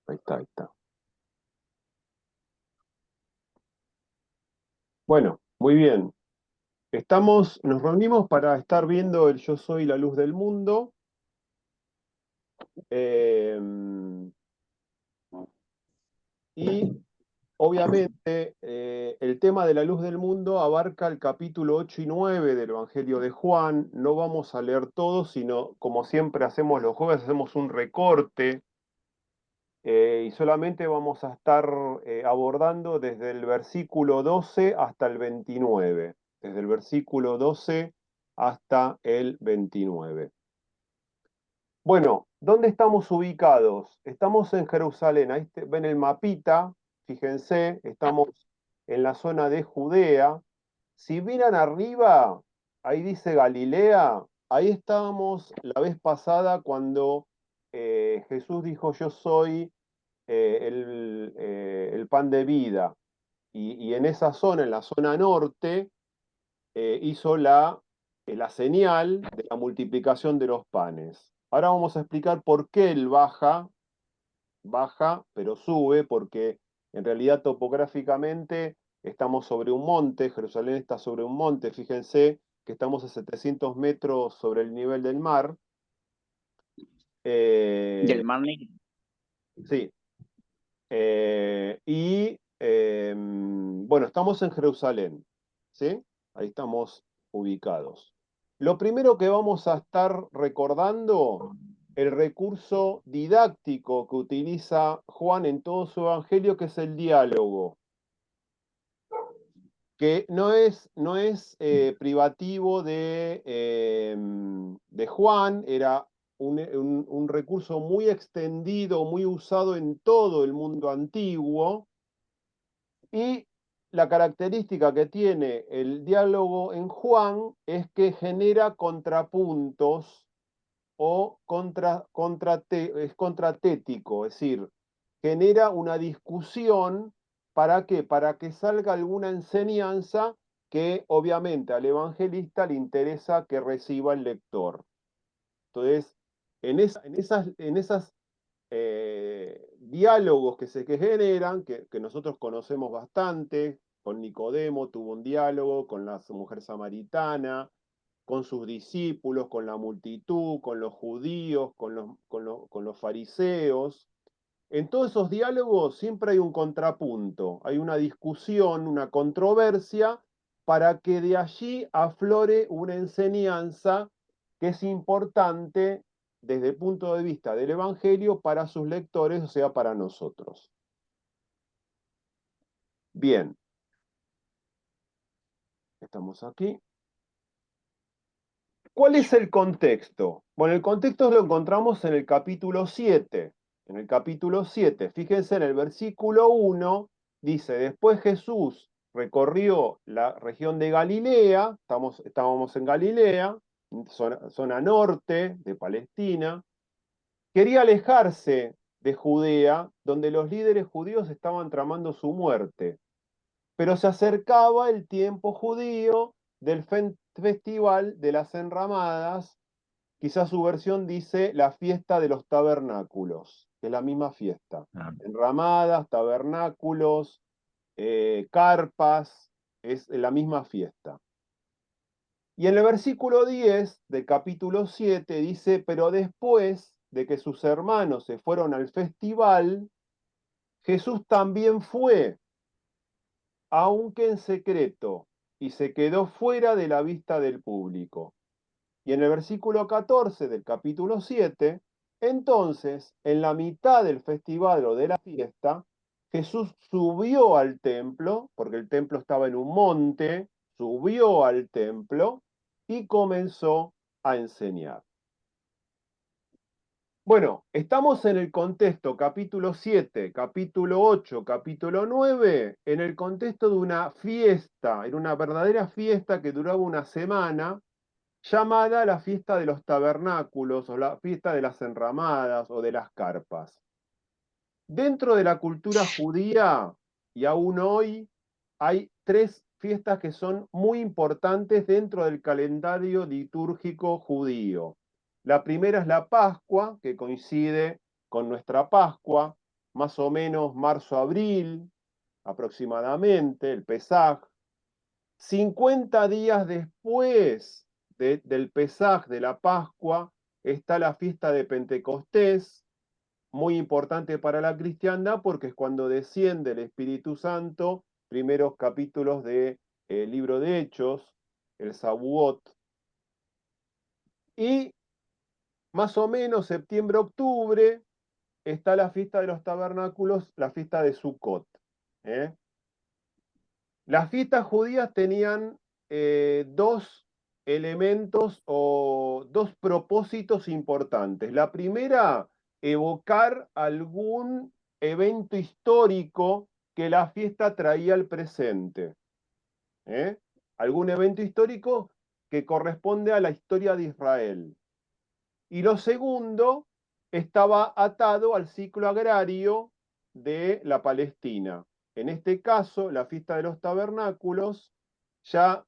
Ahí está, ahí está. Bueno, muy bien. Nos reunimos para estar viendo el Yo soy la luz del mundo. eh, y obviamente el tema de la luz del mundo abarca el capítulo 8 y 9 del Evangelio de Juan. No vamos a leer todo, sino como siempre hacemos los jueves, hacemos un recorte y solamente vamos a estar abordando desde el versículo 12 hasta el 29. Desde el versículo 12 hasta el 29. Bueno, ¿dónde estamos ubicados? Estamos en Jerusalén. Ahí ven el mapita, fíjense, estamos en la zona de Judea. Si miran arriba, ahí dice Galilea, ahí estábamos la vez pasada cuando Jesús dijo, yo soy el pan de vida. Y en esa zona, en la zona norte, hizo la señal de la multiplicación de los panes. Ahora vamos a explicar por qué él baja, pero sube, porque en realidad topográficamente estamos sobre un monte, Jerusalén está sobre un monte, fíjense que estamos a 700 metros sobre el nivel del mar. Del Mar Negro. Sí, bueno, estamos en Jerusalén, ¿sí? Ahí estamos ubicados. Lo primero que vamos a estar recordando, el recurso didáctico que utiliza Juan en todo su evangelio, que es el diálogo, que no es privativo de Juan, era un recurso muy extendido, muy usado en todo el mundo antiguo. Y la característica que tiene el diálogo en Juan es que genera contrapuntos o es contratético, es decir, genera una discusión. ¿Para qué? Para que salga alguna enseñanza que obviamente al evangelista le interesa que reciba el lector. Entonces, en esas diálogos que generan, que nosotros conocemos bastante, con Nicodemo tuvo un diálogo, con la mujer samaritana, con sus discípulos, con la multitud, con los judíos, con los fariseos. En todos esos diálogos siempre hay un contrapunto, hay una discusión, una controversia, para que de allí aflore una enseñanza que es importante desde el punto de vista del Evangelio para sus lectores, o sea, para nosotros. Bien, estamos aquí. ¿Cuál es el contexto? Bueno, el contexto lo encontramos en el capítulo 7. En el capítulo 7, fíjense en el versículo 1, dice, después Jesús recorrió la región de Galilea, estábamos en Galilea, zona norte de Palestina, quería alejarse de Judea, donde los líderes judíos estaban tramando su muerte, pero se acercaba el tiempo judío del festival de las enramadas. Quizás su versión dice la fiesta de los tabernáculos, que es la misma fiesta. Enramadas, tabernáculos, carpas, es la misma fiesta. Y en el versículo 10 del capítulo 7 dice, pero después de que sus hermanos se fueron al festival, Jesús también fue, aunque en secreto, y se quedó fuera de la vista del público. Y en el versículo 14 del capítulo 7, entonces, en la mitad del festival o de la fiesta, Jesús subió al templo, porque el templo estaba en un monte, subió al templo y comenzó a enseñar. Bueno, estamos en el contexto, capítulo 7, capítulo 8, capítulo 9, en el contexto de una fiesta, era una verdadera fiesta que duraba una semana, llamada la fiesta de los tabernáculos, o la fiesta de las enramadas, o de las carpas. Dentro de la cultura judía, y aún hoy, hay tres fiestas que son muy importantes dentro del calendario litúrgico judío. La primera es la Pascua, que coincide con nuestra Pascua. más o menos marzo-abril, aproximadamente, el Pesaj. 50 días después del Pesaj, de la Pascua, está la fiesta de Pentecostés, muy importante para la cristiandad porque es cuando desciende el Espíritu Santo, primeros capítulos del libro de Hechos, el Sabuot. Y más o menos septiembre-octubre está la fiesta de los tabernáculos, la fiesta de Sukkot. ¿eh? Las fiestas judías tenían dos elementos o dos propósitos importantes. La primera, evocar algún evento histórico que la fiesta traía al presente. ¿eh? Algún evento histórico que corresponde a la historia de Israel. Y lo segundo estaba atado al ciclo agrario de la Palestina. En este caso, la fiesta de los tabernáculos, ya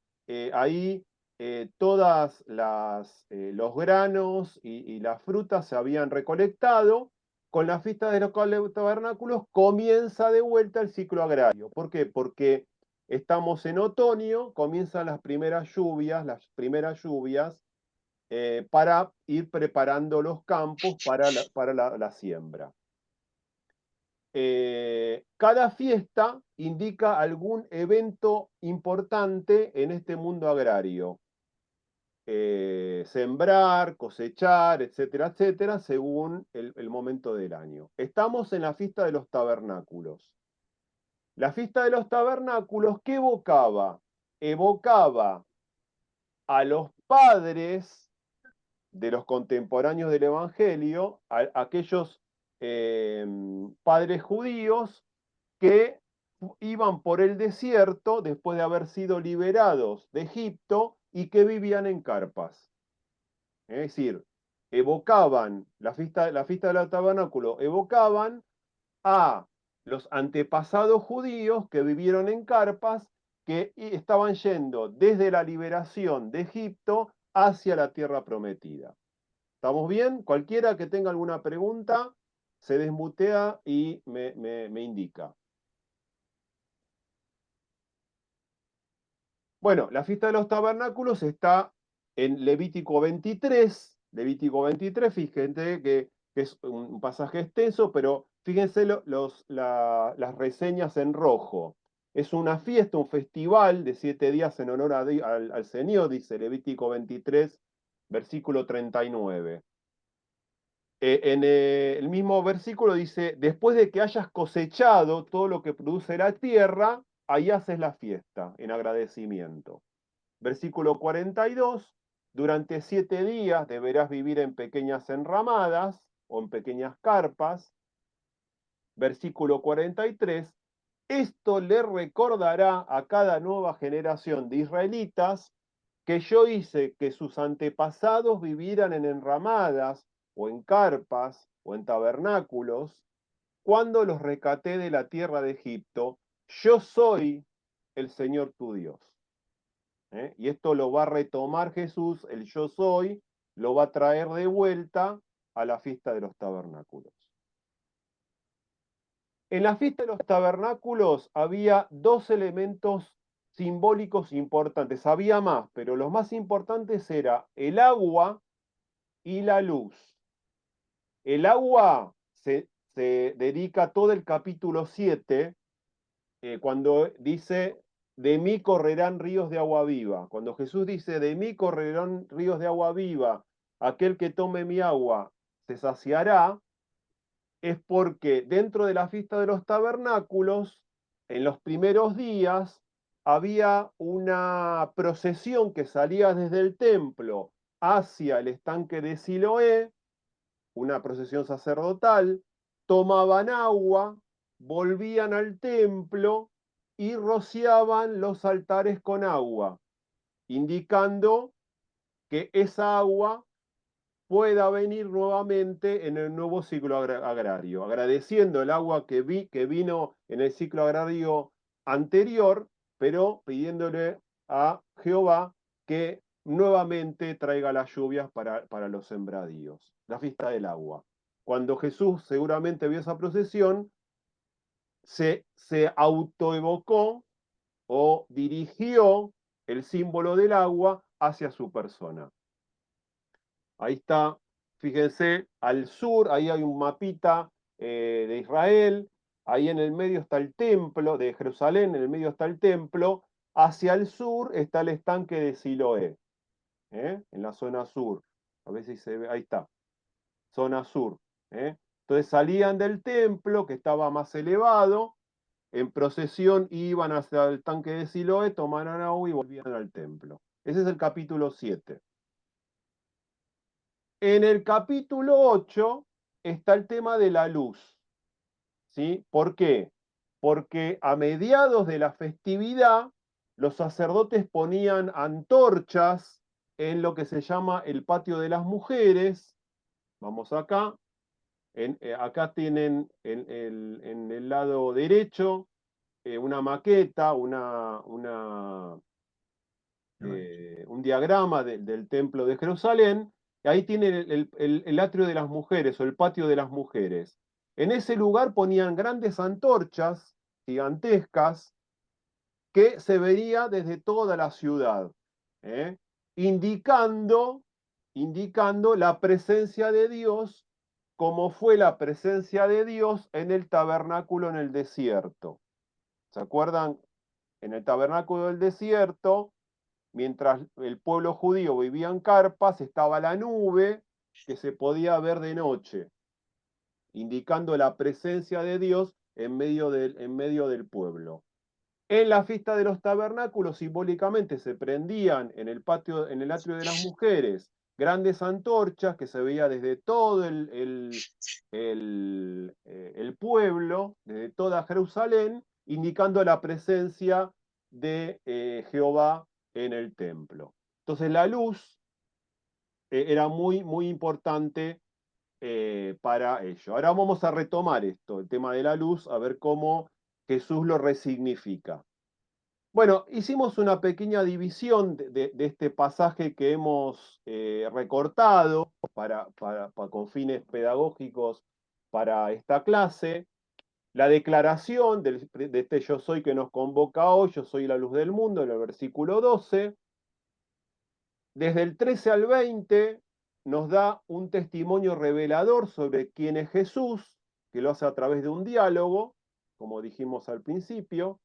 ahí todas los granos y las frutas se habían recolectado. Con la fiesta de los tabernáculos comienza de vuelta el ciclo agrario. ¿Por qué? Porque estamos en otoño, comienzan las primeras lluvias, para ir preparando los campos para la siembra. Cada fiesta indica algún evento importante en este mundo agrario. Sembrar, cosechar, etcétera, etcétera, según el momento del año. Estamos en la fiesta de los tabernáculos. La fiesta de los tabernáculos, ¿qué evocaba? Evocaba a los padres de los contemporáneos del Evangelio, aquellos padres judíos que iban por el desierto después de haber sido liberados de Egipto y que vivían en carpas. Es decir, evocaban, la fiesta del tabernáculo, evocaban a los antepasados judíos que vivieron en carpas, que estaban yendo desde la liberación de Egipto hacia la tierra prometida. ¿Estamos bien? Cualquiera que tenga alguna pregunta, se desmutea y me indica. Bueno, la fiesta de los tabernáculos está en Levítico 23. Levítico 23, fíjense que es un pasaje extenso, pero fíjense las reseñas en rojo. Es una fiesta, un festival de 7 días en honor al Señor, dice Levítico 23, versículo 39. En el mismo versículo dice, después de que hayas cosechado todo lo que produce la tierra, ahí haces la fiesta en agradecimiento. Versículo 42, durante 7 días deberás vivir en pequeñas enramadas o en pequeñas carpas. Versículo 43, esto le recordará a cada nueva generación de israelitas que yo hice que sus antepasados vivieran en enramadas o en carpas o en tabernáculos cuando los rescaté de la tierra de Egipto. Yo soy el Señor tu Dios. Y esto lo va a retomar Jesús, el yo soy, lo va a traer de vuelta a la fiesta de los tabernáculos. En la fiesta de los tabernáculos había dos elementos simbólicos importantes. Había más, pero los más importantes era el agua y la luz. El agua se dedica todo el capítulo 7, cuando dice, de mí correrán ríos de agua viva. Cuando Jesús dice, de mí correrán ríos de agua viva, aquel que tome mi agua se saciará, es porque dentro de la fiesta de los tabernáculos, en los primeros días, había una procesión que salía desde el templo hacia el estanque de Siloé, una procesión sacerdotal, tomaban agua, volvían al templo y rociaban los altares con agua, indicando que esa agua pueda venir nuevamente en el nuevo ciclo agrario, agradeciendo el agua que vino en el ciclo agrario anterior, pero pidiéndole a Jehová que nuevamente traiga las lluvias para los sembradíos. La fiesta del agua. Cuando Jesús seguramente vio esa procesión, se autoevocó o dirigió el símbolo del agua hacia su persona. Ahí está, fíjense, al sur, ahí hay un mapita de Israel, ahí en el medio está el templo de Jerusalén, en el medio está el templo, hacia el sur está el estanque de Siloé, en la zona sur. A ver si se ve, ahí está, zona sur. Entonces salían del templo, que estaba más elevado, en procesión iban hacia el estanque de Siloé, tomaron agua y volvían al templo. Ese es el capítulo 7. En el capítulo 8 está el tema de la luz, ¿sí? ¿Por qué? Porque a mediados de la festividad, los sacerdotes ponían antorchas en lo que se llama el patio de las mujeres. Vamos acá. Acá tienen en el lado derecho una maqueta, un diagrama del templo de Jerusalén, y ahí tienen el atrio de las mujeres o el patio de las mujeres. En ese lugar ponían grandes antorchas gigantescas que se veía desde toda la ciudad, ¿eh? indicando, indicando la presencia de Dios, como fue la presencia de Dios en el tabernáculo en el desierto. ¿Se acuerdan? En el tabernáculo del desierto, mientras el pueblo judío vivía en carpas, estaba la nube que se podía ver de noche, indicando la presencia de Dios en medio del pueblo. En la fiesta de los tabernáculos, simbólicamente, se prendían en el patio, en el atrio de las mujeres, grandes antorchas que se veía desde todo el pueblo, desde toda Jerusalén, indicando la presencia de Jehová en el templo. Entonces la luz era muy, muy importante para ello. Ahora vamos a retomar esto, el tema de la luz, a ver cómo Jesús lo resignifica. Bueno, hicimos una pequeña división de este pasaje que hemos recortado con fines pedagógicos para esta clase. La declaración de este yo soy que nos convoca hoy, yo soy la luz del mundo, en el versículo 12. Desde el 13 al 20 nos da un testimonio revelador sobre quién es Jesús, que lo hace a través de un diálogo, como dijimos al principio.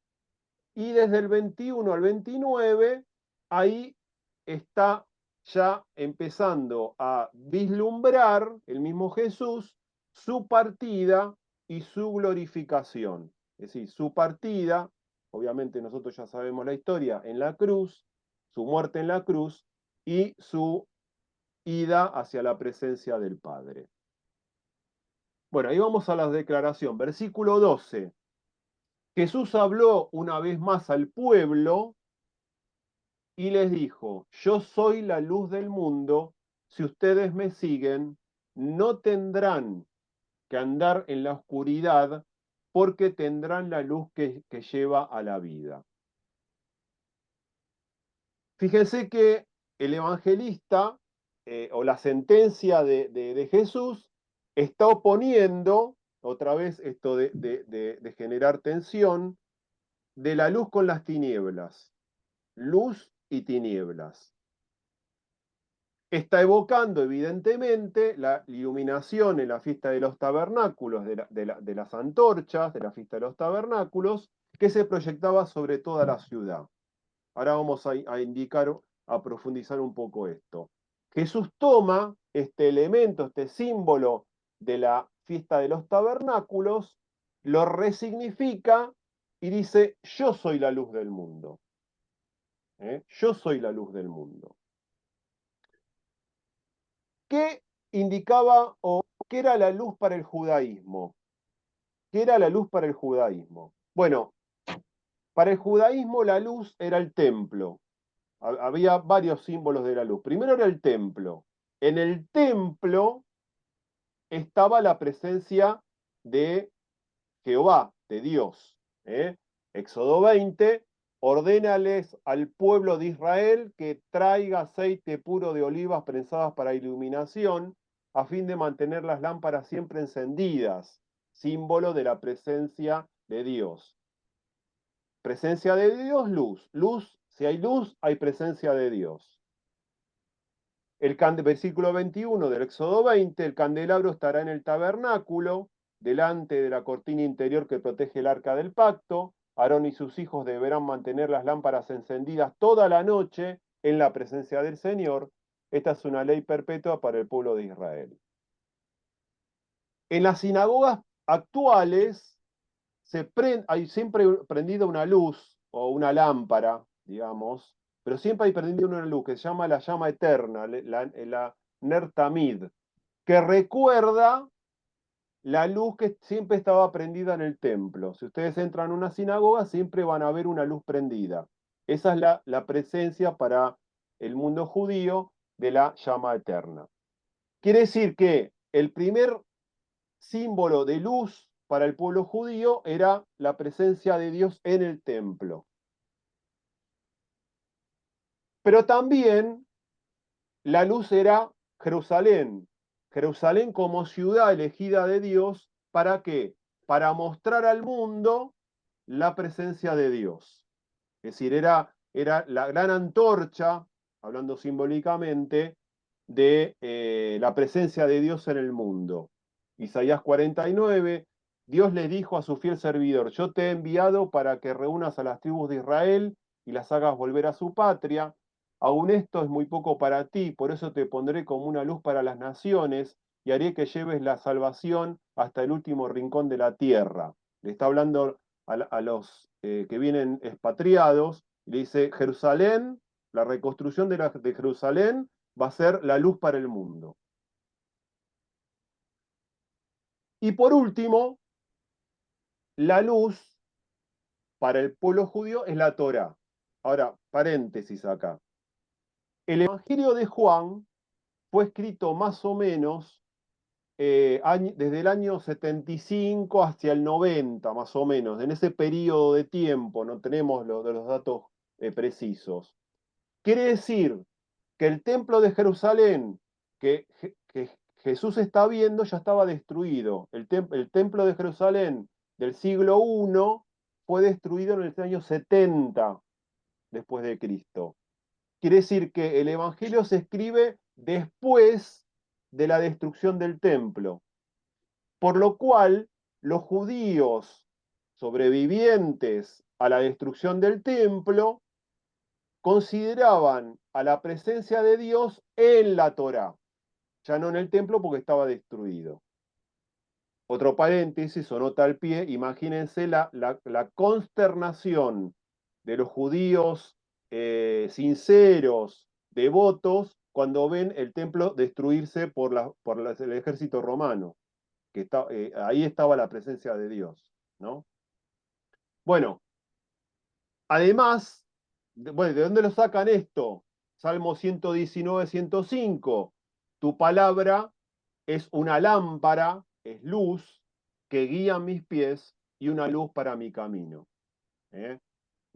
Y desde el 21 al 29, ahí está ya empezando a vislumbrar el mismo Jesús su partida y su glorificación. Es decir, su partida, obviamente nosotros ya sabemos la historia, en la cruz, su muerte en la cruz y su ida hacia la presencia del Padre. Bueno, ahí vamos a la declaración. Versículo 12. Jesús habló una vez más al pueblo y les dijo, yo soy la luz del mundo, si ustedes me siguen, no tendrán que andar en la oscuridad, porque tendrán la luz que lleva a la vida. Fíjense que el evangelista, o la sentencia de Jesús, está oponiendo, otra vez esto de generar tensión, de la luz con las tinieblas. Luz y tinieblas. Está evocando evidentemente la iluminación en la fiesta de los tabernáculos, de las antorchas de la fiesta de los tabernáculos, que se proyectaba sobre toda la ciudad. Ahora vamos a indicar, a profundizar un poco esto. Jesús toma este elemento, este símbolo de la fiesta de los tabernáculos, lo resignifica y dice, yo soy la luz del mundo. Yo soy la luz del mundo. ¿Qué indicaba o qué era la luz para el judaísmo? ¿Qué era la luz para el judaísmo? Bueno, para el judaísmo la luz era el templo. Había varios símbolos de la luz. Primero era el templo. En el templo estaba la presencia de Jehová, de Dios. Éxodo 20, ordénales al pueblo de Israel que traiga aceite puro de olivas prensadas para iluminación, a fin de mantener las lámparas siempre encendidas, símbolo de la presencia de Dios. Presencia de Dios, luz. Luz, si hay luz, hay presencia de Dios. Versículo 21 del Éxodo 20, el candelabro estará en el tabernáculo, delante de la cortina interior que protege el arca del pacto. Aarón y sus hijos deberán mantener las lámparas encendidas toda la noche en la presencia del Señor. Esta es una ley perpetua para el pueblo de Israel. En las sinagogas actuales hay siempre prendida una luz o una lámpara, digamos, pero siempre hay prendida una luz que se llama la llama eterna, la Ner Tamid, que recuerda la luz que siempre estaba prendida en el templo. Si ustedes entran a una sinagoga, siempre van a ver una luz prendida. Esa es la presencia para el mundo judío de la llama eterna. Quiere decir que el primer símbolo de luz para el pueblo judío era la presencia de Dios en el templo. Pero también la luz era Jerusalén. Jerusalén como ciudad elegida de Dios, ¿para qué? Para mostrar al mundo la presencia de Dios. Es decir, era la gran antorcha, hablando simbólicamente, de la presencia de Dios en el mundo. Isaías 49, Dios le dijo a su fiel servidor, yo te he enviado para que reúnas a las tribus de Israel y las hagas volver a su patria. Aún esto es muy poco para ti, por eso te pondré como una luz para las naciones y haré que lleves la salvación hasta el último rincón de la tierra. Le está hablando a los que vienen expatriados, le dice, Jerusalén, la reconstrucción de Jerusalén va a ser la luz para el mundo. Y por último, la luz para el pueblo judío es la Torá. Ahora, paréntesis acá. El Evangelio de Juan fue escrito más o menos desde el año 75 hacia el 90, más o menos. En ese periodo de tiempo, no tenemos los datos precisos. Quiere decir que el templo de Jerusalén que Jesús está viendo ya estaba destruido. El templo de Jerusalén del siglo I fue destruido en el año 70 después de Cristo. Quiere decir que el Evangelio se escribe después de la destrucción del templo, por lo cual los judíos sobrevivientes a la destrucción del templo consideraban a la presencia de Dios en la Torá, ya no en el templo porque estaba destruido. Otro paréntesis o nota al pie, imagínense la consternación de los judíos sinceros, devotos, cuando ven el templo destruirse por el ejército romano, que ahí estaba la presencia de Dios, ¿no? Bueno, además, bueno, ¿de dónde lo sacan esto? Salmo 119, 105. Tu palabra es una lámpara, es luz, que guía mis pies y una luz para mi camino. ¿Eh?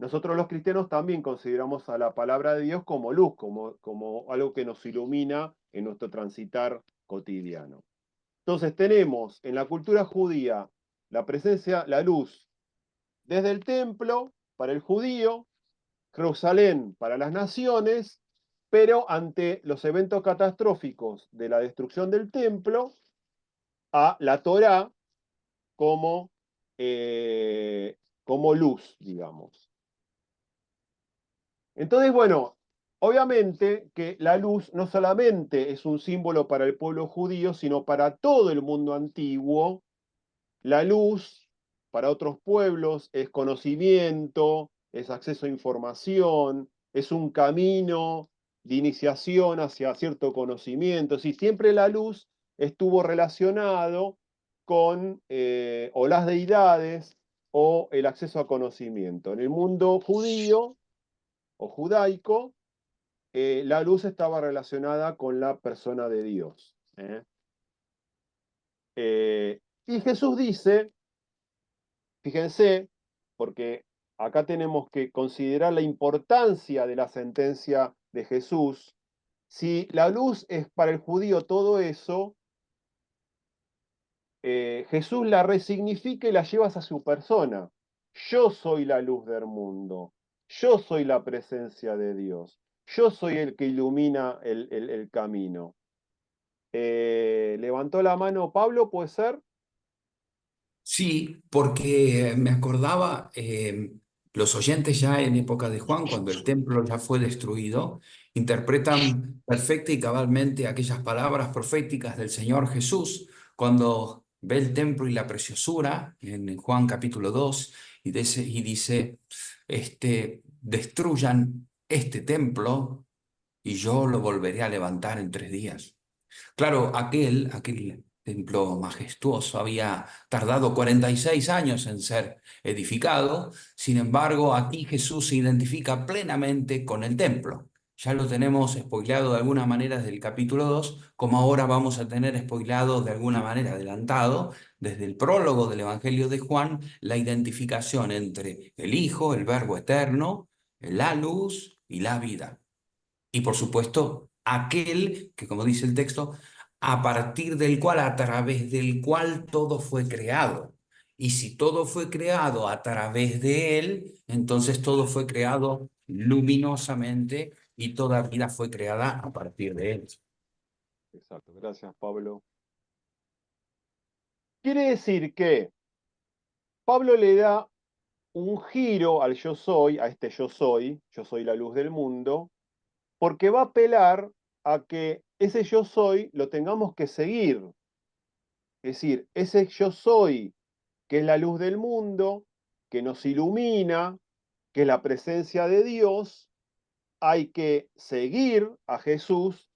Nosotros los cristianos también consideramos a la palabra de Dios como luz, como algo que nos ilumina en nuestro transitar cotidiano. Entonces tenemos en la cultura judía la presencia, la luz, desde el templo para el judío, Jerusalén para las naciones, pero ante los eventos catastróficos de la destrucción del templo, a la Torá como, como luz, digamos. Entonces, bueno, obviamente que la luz no solamente es un símbolo para el pueblo judío, sino para todo el mundo antiguo. La luz para otros pueblos es conocimiento, es acceso a información, es un camino de iniciación hacia cierto conocimiento. Si siempre la luz estuvo relacionado con o las deidades o el acceso a conocimiento. En el mundo judío o judaico, la luz estaba relacionada con la persona de Dios. Y Jesús dice, fíjense, porque acá tenemos que considerar la importancia de la sentencia de Jesús. Si la luz es para el judío todo eso, Jesús la resignifica y la lleva a su persona. Yo soy la luz del mundo. Yo soy la presencia de Dios. Yo soy el que ilumina el camino. Levantó la mano Pablo, ¿puede ser? Sí, porque me acordaba, los oyentes ya en época de Juan, cuando el templo ya fue destruido, interpretan perfecta y cabalmente aquellas palabras proféticas del Señor Jesús cuando ve el templo y la preciosura en Juan capítulo 2 y dice, destruyan este templo y yo lo volveré a levantar en 3 días. Claro, aquel templo majestuoso había tardado 46 años en ser edificado. Sin embargo, aquí Jesús se identifica plenamente con el templo. Ya lo tenemos spoileado de alguna manera desde el capítulo 2, como ahora vamos a tener spoileado de alguna manera adelantado desde el prólogo del Evangelio de Juan, la identificación entre el Hijo, el Verbo eterno, la luz y la vida. Y por supuesto, aquel que, como dice el texto, a partir del cual, a través del cual todo fue creado. Y si todo fue creado a través de él, entonces todo fue creado luminosamente y toda vida fue creada a partir de él. Exacto, gracias Pablo. Quiere decir que Pablo le da un giro al yo soy, a este yo soy la luz del mundo, porque va a apelar a que ese yo soy lo tengamos que seguir. Es decir, ese yo soy, que es la luz del mundo, que nos ilumina, que es la presencia de Dios, hay que seguir a Jesús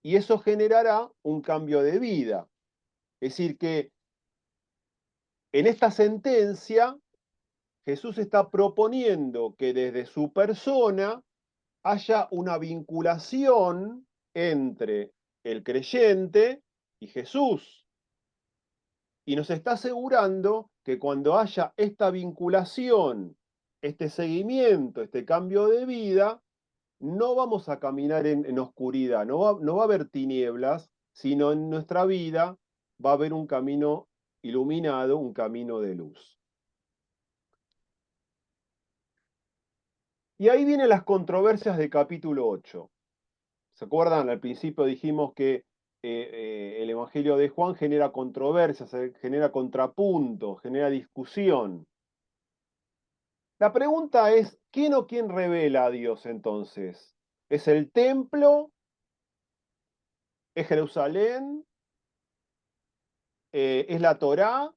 y eso generará un cambio de vida. Es decir, que en esta sentencia Jesús está proponiendo que desde su persona haya una vinculación entre el creyente y Jesús. Y nos está asegurando que cuando haya esta vinculación, este seguimiento, este cambio de vida, no vamos a caminar en oscuridad, no va a haber tinieblas, sino en nuestra vida va a haber un camino iluminado, un camino de luz. Y ahí vienen las controversias de capítulo 8. ¿Se acuerdan? Al principio dijimos que el Evangelio de Juan genera controversias, genera contrapuntos, genera discusión. La pregunta es, ¿quién o quién revela a Dios entonces? ¿Es el templo? ¿Es Jerusalén? ¿Es la Torá?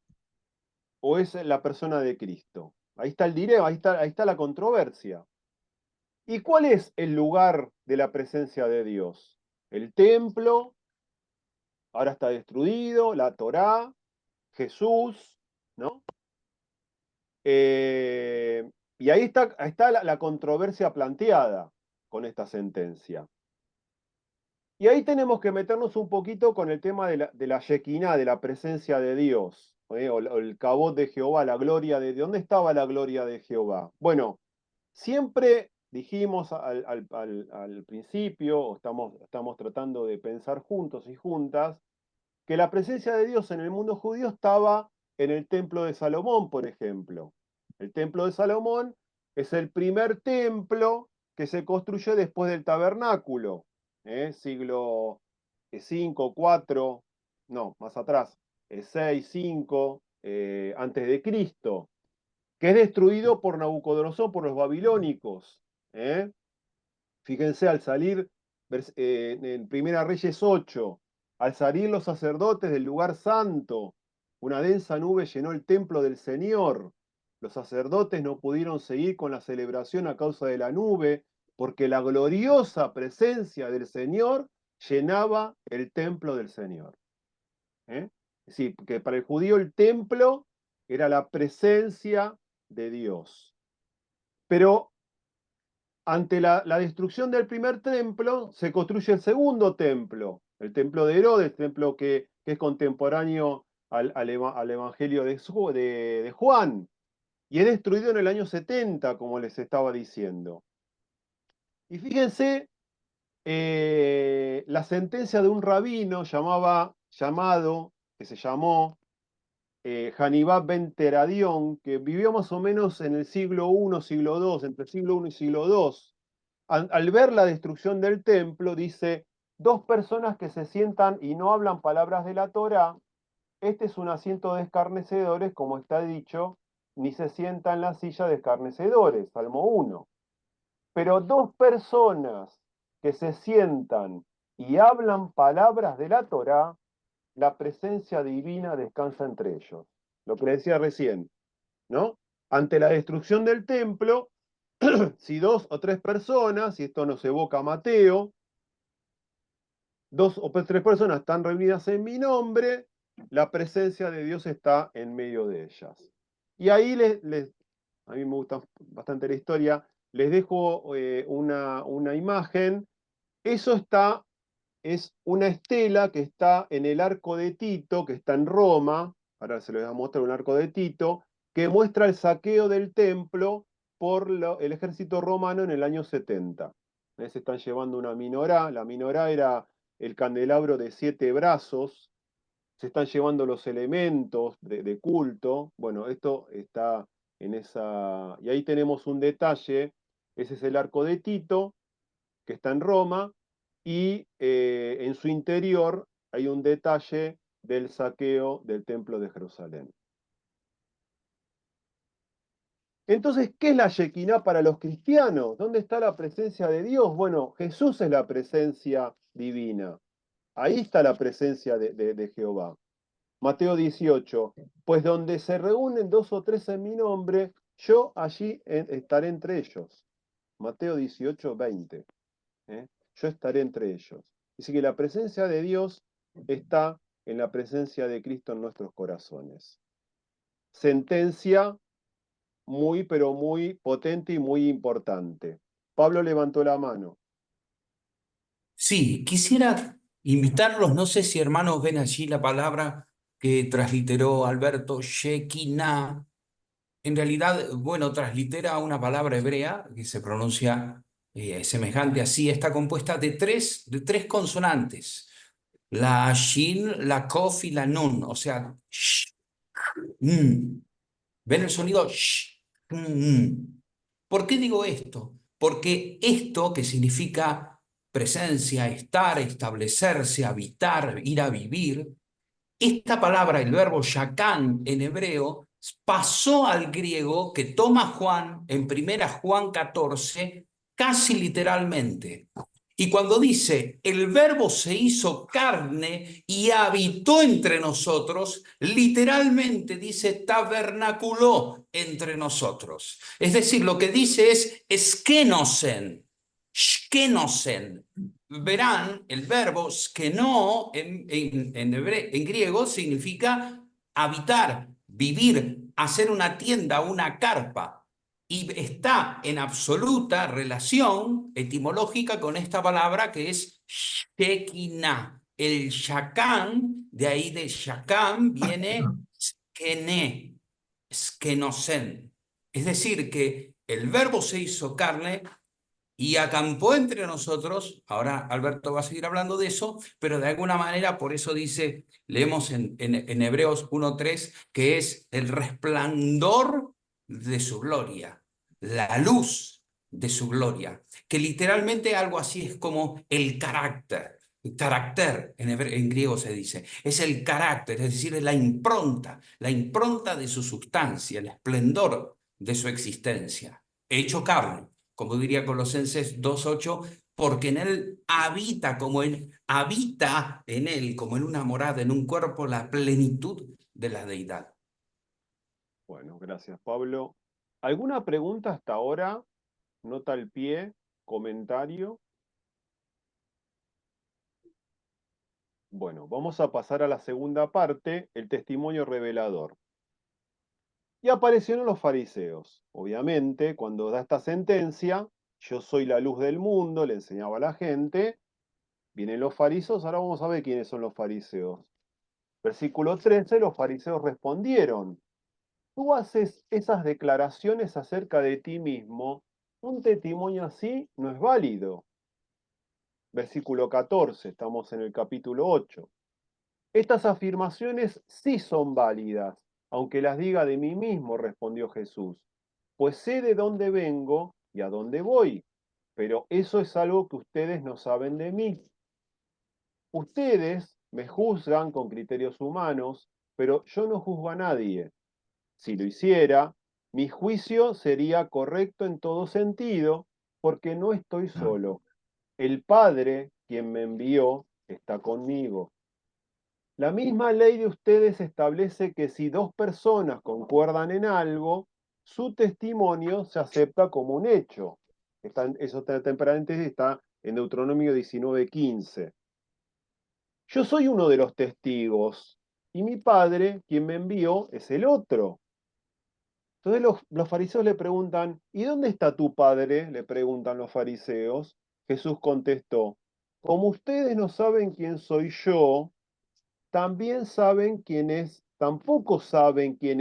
¿O es la persona de Cristo? Ahí está el dilema, ahí está la controversia. ¿Y cuál es el lugar de la presencia de Dios? ¿El templo? Ahora está destruido, la Torá, Jesús, ¿no? Y ahí está la controversia planteada con esta sentencia. Y ahí tenemos que meternos un poquito con el tema de la Shekinah, de la presencia de Dios, o el cabot de Jehová, la gloria de Dios. ¿Dónde estaba la gloria de Jehová? Bueno, siempre dijimos al principio, o estamos tratando de pensar juntos y juntas, que la presencia de Dios en el mundo judío estaba en el templo de Salomón, por ejemplo. El templo de Salomón es el primer templo que se construyó después del tabernáculo, siglo 5, 4, no, más atrás, 6, 5, antes de Cristo, que es destruido por Nabucodonosor, por los babilónicos. ¿eh? Fíjense, al salir en Primera Reyes 8, al salir los sacerdotes del lugar santo, una densa nube llenó el templo del Señor. Los sacerdotes no pudieron seguir con la celebración a causa de la nube, porque la gloriosa presencia del Señor llenaba el templo del Señor. ¿eh? Es decir, que para el judío el templo era la presencia de Dios. Pero ante la destrucción del primer templo, se construye el segundo templo, el templo de Herodes, templo que es contemporáneo al Evangelio de Juan, y es destruido en el año 70, como les estaba diciendo. Y fíjense la sentencia de un rabino que se llamó Hanibal ben Teradión, que vivió más o menos en el siglo I, siglo II, entre siglo I y siglo II, al ver la destrucción del templo, dice, dos personas que se sientan y no hablan palabras de la Torá, este es un asiento de escarnecedores, como está dicho, ni se sienta en la silla de escarnecedores, Salmo 1. Pero dos personas que se sientan y hablan palabras de la Torá, la presencia divina descansa entre ellos. Lo que le decía recién, ¿no? Ante la destrucción del templo, si dos o tres personas, y esto nos evoca a Mateo, dos o tres personas están reunidas en mi nombre, la presencia de Dios está en medio de ellas. Y ahí a mí me gusta bastante la historia, les dejo una imagen. Eso es una estela que está en el arco de Tito, que está en Roma, ahora se les voy a mostrar un arco de Tito, que muestra el saqueo del templo por el ejército romano en el año 70. Se están llevando una minorá, la minorá era el candelabro de 7 brazos, se están llevando los elementos de culto, bueno, esto está en esa... Y ahí tenemos un detalle, ese es el arco de Tito, que está en Roma, y en su interior hay un detalle del saqueo del templo de Jerusalén. Entonces, ¿qué es la Shekinah para los cristianos? ¿Dónde está la presencia de Dios? Bueno, Jesús es la presencia divina. Ahí está la presencia de Jehová. Mateo 18, pues donde se reúnen dos o tres en mi nombre, yo allí estaré entre ellos. Mateo 18, 20. Yo estaré entre ellos. Dice que la presencia de Dios está en la presencia de Cristo en nuestros corazones. Sentencia muy, pero muy potente y muy importante. Pablo levantó la mano. Sí, quisiera invitarlos, no sé si hermanos ven allí la palabra que transliteró Alberto, Shekinah. En realidad, bueno, translitera una palabra hebrea que se pronuncia semejante así, está compuesta de tres consonantes, la Shin, la Kof y la Nun, o sea, sh, ¿ven el sonido? Sh, ¿Por qué digo esto? Porque esto que significa presencia, estar, establecerse, habitar, ir a vivir, esta palabra, el verbo shakán en hebreo, pasó al griego que toma Juan en primera Juan 14 casi literalmente. Y cuando dice, el verbo se hizo carne y habitó entre nosotros, literalmente dice, tabernaculó entre nosotros. Es decir, lo que dice es skenosen, skenosen. Verán, el verbo skeno en griego significa habitar, vivir, hacer una tienda, una carpa. Y está en absoluta relación etimológica con esta palabra que es Shekinah. El Shakán, de ahí de Shakán, viene Skene, Skenosen. Es decir, que el verbo se hizo carne y acampó entre nosotros. Ahora Alberto va a seguir hablando de eso, pero de alguna manera por eso dice, leemos en Hebreos 1:3, que es el resplandor de su gloria, la luz de su gloria, que literalmente algo así es como el carácter. El carácter en griego se dice, es el carácter, es decir, es la impronta de su sustancia, el esplendor de su existencia, hecho carne, como diría Colosenses 2:8, porque en él habita, como él habita en él, como en una morada, en un cuerpo, la plenitud de la deidad. Bueno, gracias, Pablo. ¿Alguna pregunta hasta ahora? Nota al pie, comentario. Bueno, vamos a pasar a la segunda parte, el testimonio revelador. Y aparecieron los fariseos. Obviamente, cuando da esta sentencia, yo soy la luz del mundo, le enseñaba a la gente, vienen los fariseos, ahora vamos a ver quiénes son los fariseos. Versículo 13, los fariseos respondieron, tú haces esas declaraciones acerca de ti mismo, un testimonio así no es válido. Versículo 14, estamos en el capítulo 8. Estas afirmaciones sí son válidas. aunque las diga de mí mismo, respondió Jesús, pues sé de dónde vengo y a dónde voy, pero eso es algo que ustedes no saben de mí. Ustedes me juzgan con criterios humanos, pero yo no juzgo a nadie. Si lo hiciera, mi juicio sería correcto en todo sentido, porque no estoy Claro, solo. El Padre, quien me envió, está conmigo. La misma ley de ustedes establece que si dos personas concuerdan en algo, su testimonio se acepta como un hecho. Eso está temperamente está en Deuteronomio 19:15. Yo soy uno de los testigos y mi Padre, quien me envió, es el otro. Entonces los fariseos le preguntan, ¿y dónde está tu padre? Le preguntan los fariseos. Jesús contestó, como ustedes no saben quién soy yo, tampoco saben quién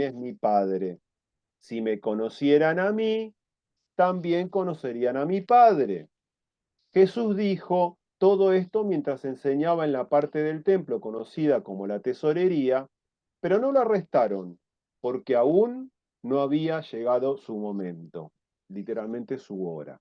es mi padre. Si me conocieran a mí, también conocerían a mi padre. Jesús dijo todo esto mientras enseñaba en la parte del templo conocida como la tesorería, pero no lo arrestaron, porque aún no había llegado su momento, literalmente su hora.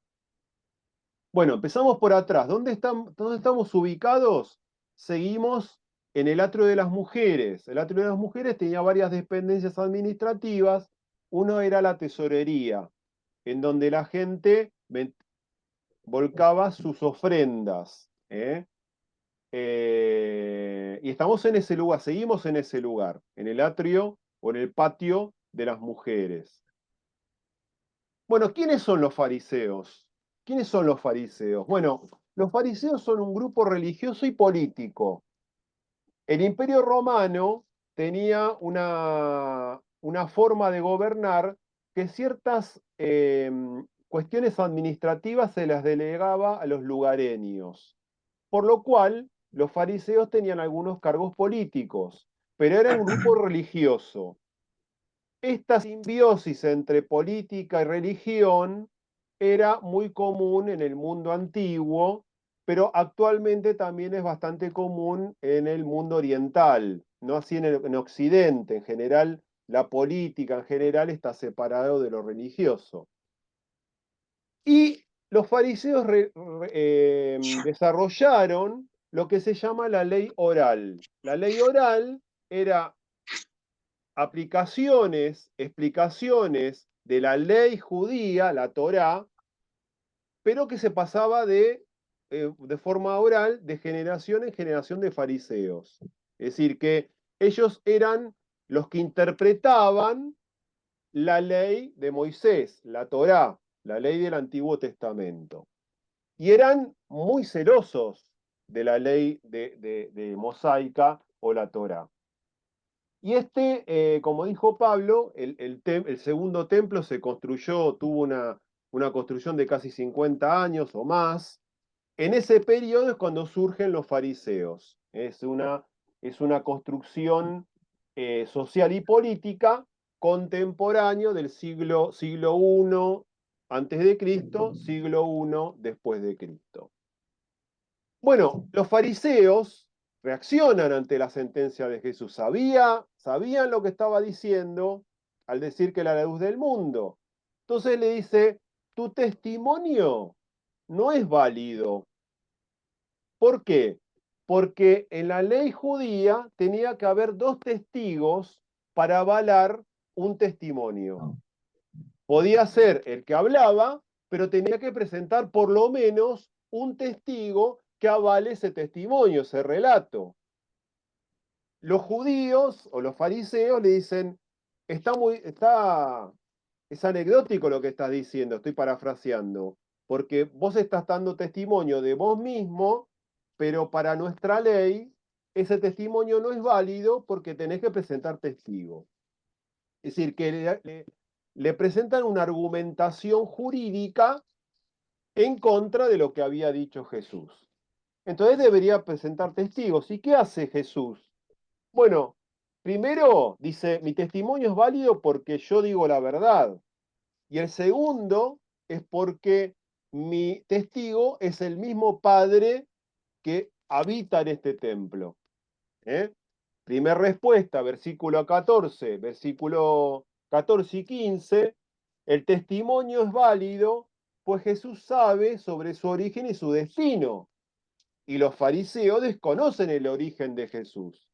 Bueno, empezamos por atrás. ¿Dónde estamos ubicados? Seguimos en el atrio de las mujeres. El atrio de las mujeres tenía varias dependencias administrativas. Uno era la tesorería, en donde la gente volcaba sus ofrendas. Y estamos en ese lugar, seguimos en ese lugar, en el atrio o en el patio de las mujeres. Bueno, ¿quiénes son los fariseos? ¿Quiénes son los fariseos? Bueno, los fariseos son un grupo religioso y político. El Imperio Romano tenía una forma de gobernar que ciertas cuestiones administrativas se las delegaba a los lugareños, por lo cual los fariseos tenían algunos cargos políticos, pero eran un grupo religioso. Esta simbiosis entre política y religión era muy común en el mundo antiguo, pero actualmente también es bastante común en el mundo oriental, no así en Occidente. En general, la política en general está separado de lo religioso. Y los fariseos desarrollaron lo que se llama la ley oral. La ley oral era aplicaciones, explicaciones de la ley judía, la Torá, pero que se pasaba de forma oral de generación en generación de fariseos. Es decir, que ellos eran los que interpretaban la ley de Moisés, la Torá, la ley del Antiguo Testamento. Y eran muy celosos de la ley de mosaica o la Torá. Y como dijo Pablo, el segundo templo se construyó, tuvo una construcción de casi 50 años o más. En ese periodo es cuando surgen los fariseos. Es una construcción social y política contemporáneo del siglo I antes de Cristo, siglo I después de Cristo. Bueno, los fariseos reaccionan ante la sentencia de Jesús. Sabían lo que estaba diciendo al decir que era la luz del mundo. Entonces le dice, tu testimonio no es válido. ¿Por qué? Porque en la ley judía tenía que haber dos testigos para avalar un testimonio. Podía ser el que hablaba, pero tenía que presentar por lo menos un testigo que avale ese testimonio, ese relato. Los judíos o los fariseos le dicen, es anecdótico lo que estás diciendo, estoy parafraseando, porque vos estás dando testimonio de vos mismo, pero para nuestra ley ese testimonio no es válido porque tenés que presentar testigos. Es decir, que le presentan una argumentación jurídica en contra de lo que había dicho Jesús. Entonces debería presentar testigos. ¿Y qué hace Jesús? Bueno, primero dice, mi testimonio es válido porque yo digo la verdad. Y el segundo es porque mi testigo es el mismo Padre que habita en este templo. ¿eh? Primer respuesta, versículo 14 y 15, el testimonio es válido, pues Jesús sabe sobre su origen y su destino, y los fariseos desconocen el origen de Jesús.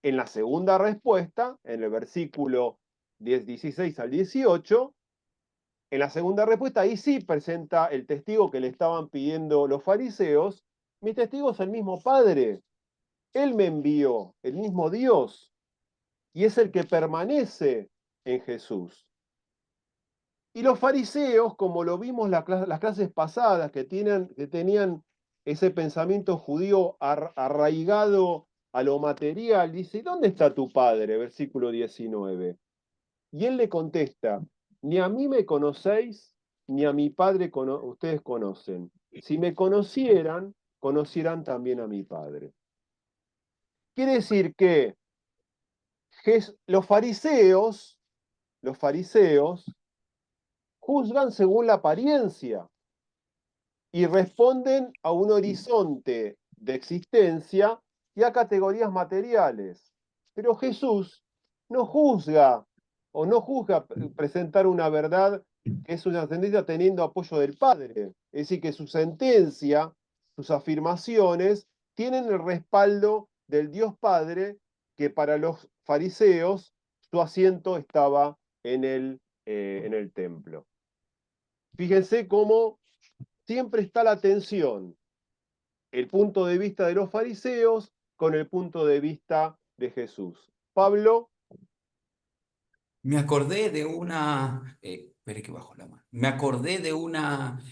En la segunda respuesta, en el versículo 16 al 18, en la segunda respuesta, ahí sí presenta el testigo que le estaban pidiendo los fariseos. Mi testigo es el mismo Padre. Él me envió, el mismo Dios, y es el que permanece en Jesús. Y los fariseos, como lo vimos las clases pasadas, que tenían ese pensamiento judío arraigado a lo material, dice, ¿dónde está tu Padre? Versículo 19. Y él le contesta, ni a mí me conocéis, ni a mi Padre ustedes conocen. Si me conocieran, conocieran también a mi Padre. Quiere decir que los fariseos juzgan según la apariencia y responden a un horizonte de existencia y a categorías materiales. Pero Jesús no juzga o no juzga presentar una verdad que es una sentencia teniendo apoyo del Padre. Es decir, que su sentencia, sus afirmaciones, tienen el respaldo del Dios Padre, que para los fariseos su asiento estaba en el templo. Fíjense cómo siempre está la tensión, el punto de vista de los fariseos con el punto de vista de Jesús. Pablo, Me acordé de una, espere que bajo la mano. Me acordé de una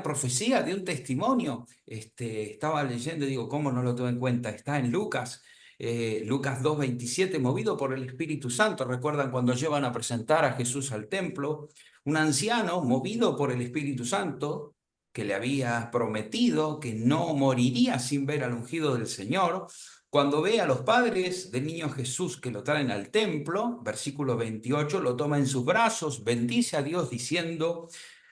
profecía, de un testimonio. Estaba leyendo y digo, ¿cómo no lo tuve en cuenta? Está en Lucas, Lucas 2:27, movido por el Espíritu Santo. ¿Recuerdan cuando llevan a presentar a Jesús al templo? Un anciano, movido por el Espíritu Santo, que le había prometido que no moriría sin ver al ungido del Señor, cuando ve a los padres del niño Jesús que lo traen al templo, versículo 28, lo toma en sus brazos, bendice a Dios diciendo,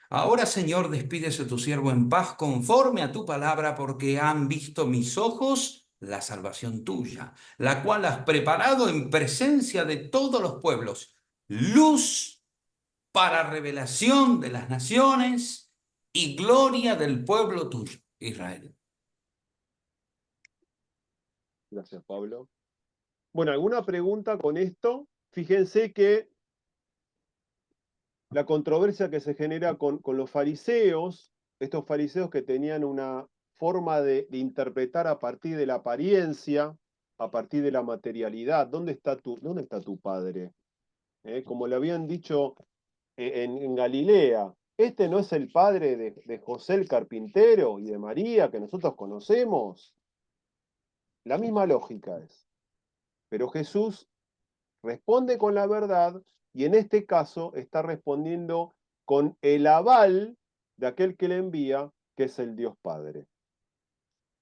ahora Señor, despídese tu siervo en paz conforme a tu palabra, porque han visto mis ojos la salvación tuya, la cual has preparado en presencia de todos los pueblos, luz para revelación de las naciones y gloria del pueblo tuyo, Israel. gracias Pablo. Bueno, ¿alguna pregunta con esto? Fíjense que la controversia que se genera con los fariseos, estos fariseos que tenían una forma de interpretar a partir de la apariencia, a partir de la materialidad. Dónde está tu padre? Como le habían dicho en Galilea, este no es el padre de José el carpintero y de María que nosotros conocemos. La misma lógica es. Pero Jesús responde con la verdad y en este caso está respondiendo con el aval de aquel que le envía, que es el Dios Padre.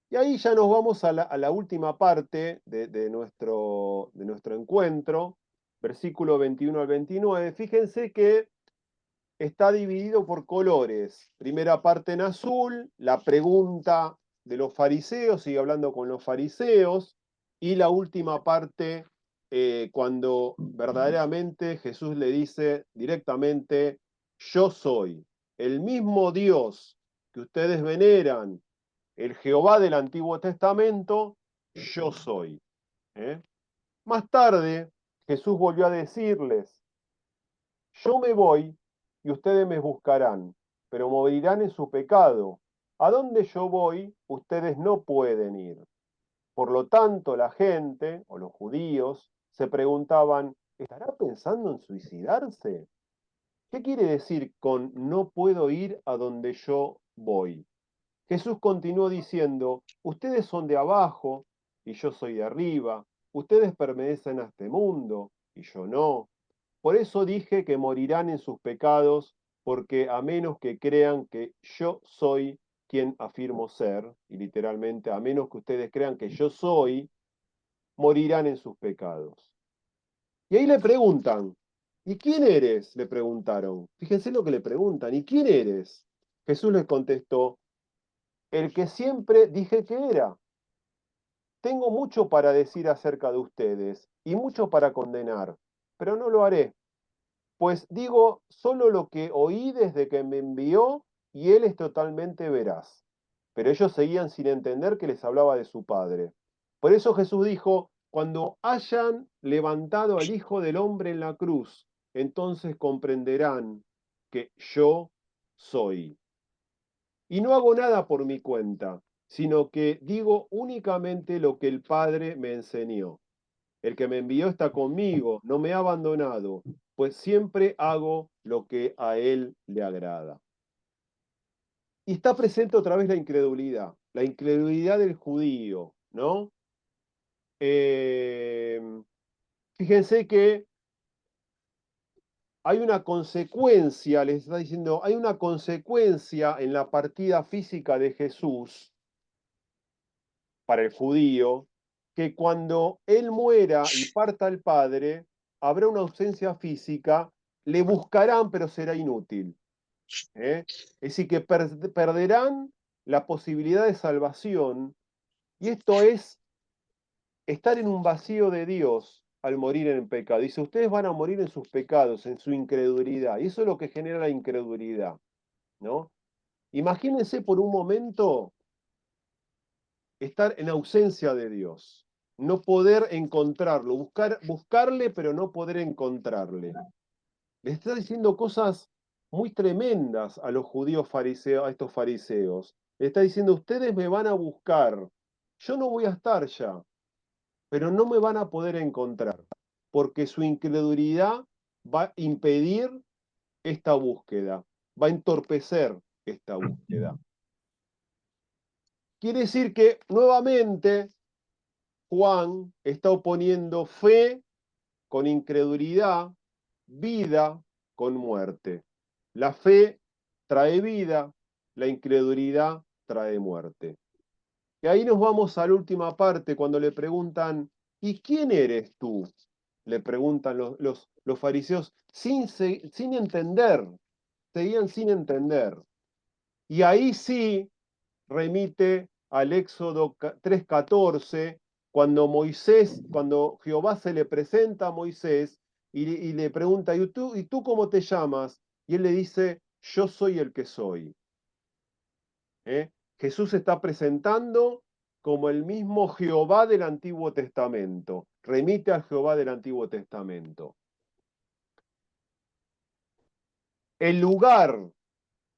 Y ahí ya nos vamos a la última parte de nuestro encuentro, versículo 21 al 29. Fíjense que está dividido por colores. Primera parte en azul, la pregunta de los fariseos, sigue hablando con los fariseos, y la última parte cuando verdaderamente Jesús le dice directamente, yo soy el mismo Dios que ustedes veneran, el Jehová del Antiguo Testamento, yo soy. ¿Eh? Más tarde, Jesús volvió a decirles, yo me voy y ustedes me buscarán, pero morirán en su pecado. A donde yo voy, ustedes no pueden ir. Por lo tanto, la gente, o los judíos, se preguntaban, ¿estará pensando en suicidarse? ¿Qué quiere decir con no puedo ir a donde yo voy? Jesús continuó diciendo, ustedes son de abajo y yo soy de arriba, ustedes pertenecen a este mundo y yo no. Por eso dije que morirán en sus pecados, porque a menos que crean que yo soy quien afirmo ser, y literalmente, a menos que ustedes crean que yo soy, morirán en sus pecados. Y ahí le preguntan, ¿y quién eres? Le preguntaron. Fíjense lo que le preguntan, ¿y quién eres? Jesús les contestó, el que siempre dije que era. tengo mucho para decir acerca de ustedes y mucho para condenar, pero no lo haré, pues digo solo lo que oí desde que me envió y él es totalmente veraz. Pero ellos seguían sin entender que les hablaba de su padre. Por eso Jesús dijo, cuando hayan levantado al Hijo del Hombre en la cruz, entonces comprenderán que yo soy. Y no hago nada por mi cuenta, sino que digo únicamente lo que el Padre me enseñó. El que me envió está conmigo, no me ha abandonado, pues siempre hago lo que a él le agrada. Y está presente otra vez la incredulidad del judío, ¿no? Eh, Fíjense que hay una consecuencia, les está diciendo, hay una consecuencia en la partida física de Jesús para el judío, que cuando él muera y parta al Padre, habrá una ausencia física, le buscarán, pero será inútil. ¿Eh? Es decir, que perderán la posibilidad de salvación, y esto es estar en un vacío de Dios al morir en el pecado. Dice, ustedes van a morir en sus pecados, en su incredulidad, y eso es lo que genera la incredulidad, ¿no? Imagínense por un momento estar en ausencia de Dios, no poder encontrarlo, buscarle, pero no poder encontrarle. Le está diciendo cosas muy tremendas a los judíos fariseos, a estos fariseos. Le está diciendo, ustedes me van a buscar, yo no voy a estar ya, pero no me van a poder encontrar, porque su incredulidad va a impedir esta búsqueda, va a entorpecer esta búsqueda. Quiere decir que nuevamente Juan está oponiendo fe con incredulidad, vida con muerte. La fe trae vida, la incredulidad trae muerte. Y ahí nos vamos a la última parte, cuando le preguntan, ¿y quién eres tú? Le preguntan los fariseos sin entender, seguían sin entender. Y ahí sí remite al Éxodo 3:14, cuando Jehová se le presenta a Moisés y le pregunta, ¿y tú cómo te llamas? Y él le dice, yo soy el que soy. ¿Eh? Jesús se está presentando como el mismo Jehová del Antiguo Testamento. Remite al Jehová del Antiguo Testamento. El lugar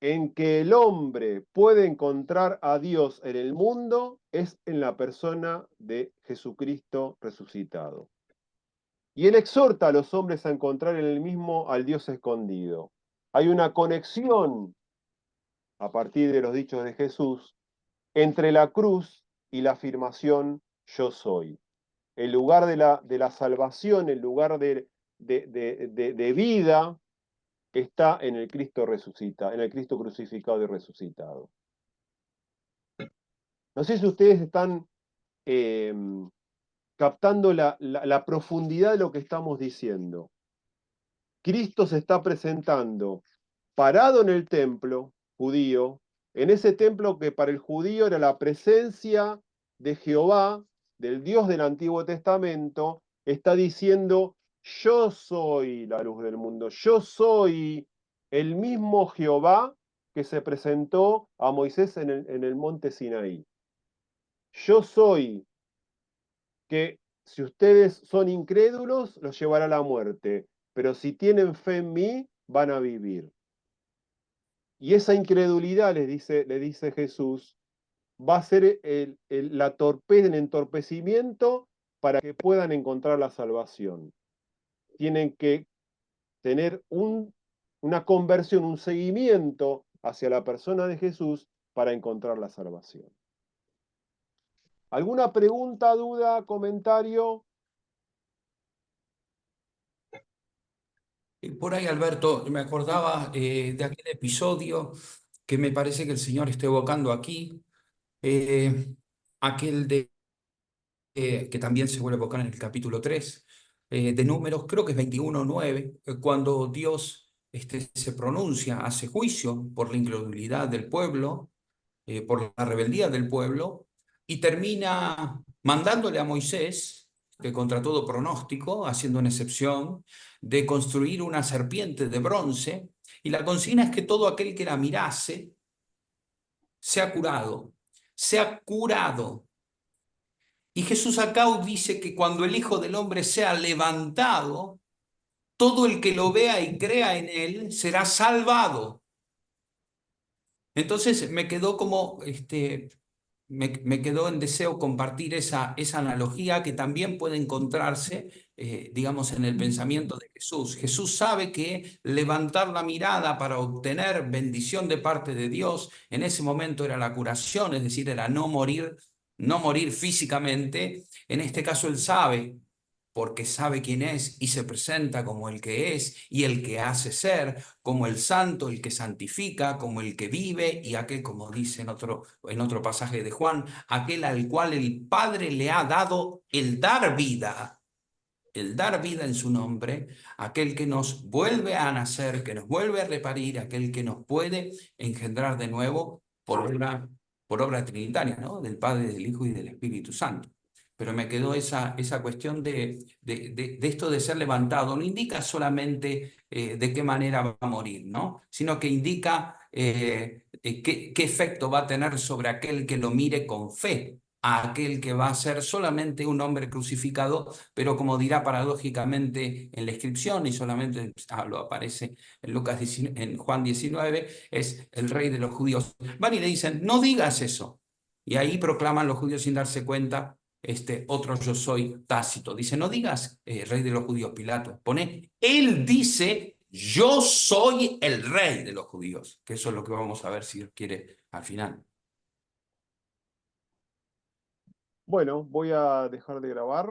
en que el hombre puede encontrar a Dios en el mundo es en la persona de Jesucristo resucitado. Y él exhorta a los hombres a encontrar en él mismo al Dios escondido. Hay una conexión, a partir de los dichos de Jesús, entre la cruz y la afirmación yo soy. El lugar de la salvación, el lugar de vida, está en el Cristo resucita, en el Cristo crucificado y resucitado. No sé si ustedes están eh, captando la profundidad de lo que estamos diciendo. Cristo se está presentando parado en el templo judío, en ese templo que para el judío era la presencia de Jehová, del Dios del Antiguo Testamento, está diciendo, yo soy la luz del mundo, yo soy el mismo Jehová que se presentó a Moisés en el monte Sinaí. Yo soy que si ustedes son incrédulos, los llevará a la muerte, pero si tienen fe en mí, van a vivir. Y esa incredulidad, le dice Jesús, va a ser el entorpecimiento para que puedan encontrar la salvación. Tienen que tener una conversión, un seguimiento hacia la persona de Jesús para encontrar la salvación. ¿Alguna pregunta, duda, comentario? Y por ahí, Alberto, me acordaba de aquel episodio que me parece que el Señor está evocando aquí, eh, aquel de que también se vuelve a evocar en el capítulo 3 de Números, creo que es 21:9, cuando Dios se pronuncia, hace juicio por la incredulidad del pueblo, por la rebeldía del pueblo, y termina mandándole a Moisés, que contra todo pronóstico, haciendo una excepción, de construir una serpiente de bronce, y la consigna es que todo aquel que la mirase sea curado, sea curado. Y Jesús acá dice que cuando el Hijo del Hombre sea levantado, todo el que lo vea y crea en él será salvado. Entonces me quedó como, me quedó en deseo compartir esa analogía que también puede encontrarse, digamos, en el pensamiento de Jesús. Jesús sabe que levantar la mirada para obtener bendición de parte de Dios, en ese momento era la curación, es decir, era no morir, no morir físicamente. En este caso él sabe, porque sabe quién es y se presenta como el que es y el que hace ser, como el santo, el que santifica, como el que vive y aquel, como dice en otro pasaje de Juan, aquel al cual el Padre le ha dado el dar vida en su nombre, aquel que nos vuelve a nacer, que nos vuelve a reparir, aquel que nos puede engendrar de nuevo por obra trinitaria, ¿no? Del Padre, del Hijo y del Espíritu Santo. Pero me quedó esa cuestión de esto de ser levantado. No indica solamente de qué manera va a morir, ¿no? Sino que indica qué efecto va a tener sobre aquel que lo mire con fe, a aquel que va a ser solamente un hombre crucificado, pero como dirá paradójicamente en la inscripción, y solamente lo aparece en, en Juan 19, es el rey de los judíos. Van y le dicen, no digas eso. Y ahí proclaman los judíos sin darse cuenta, otro yo soy Tácito. Dice, no digas rey de los judíos, Pilato. Pone, él dice, yo soy el rey de los judíos. Que eso es lo que vamos a ver si Dios quiere al final. Bueno, voy a dejar de grabar.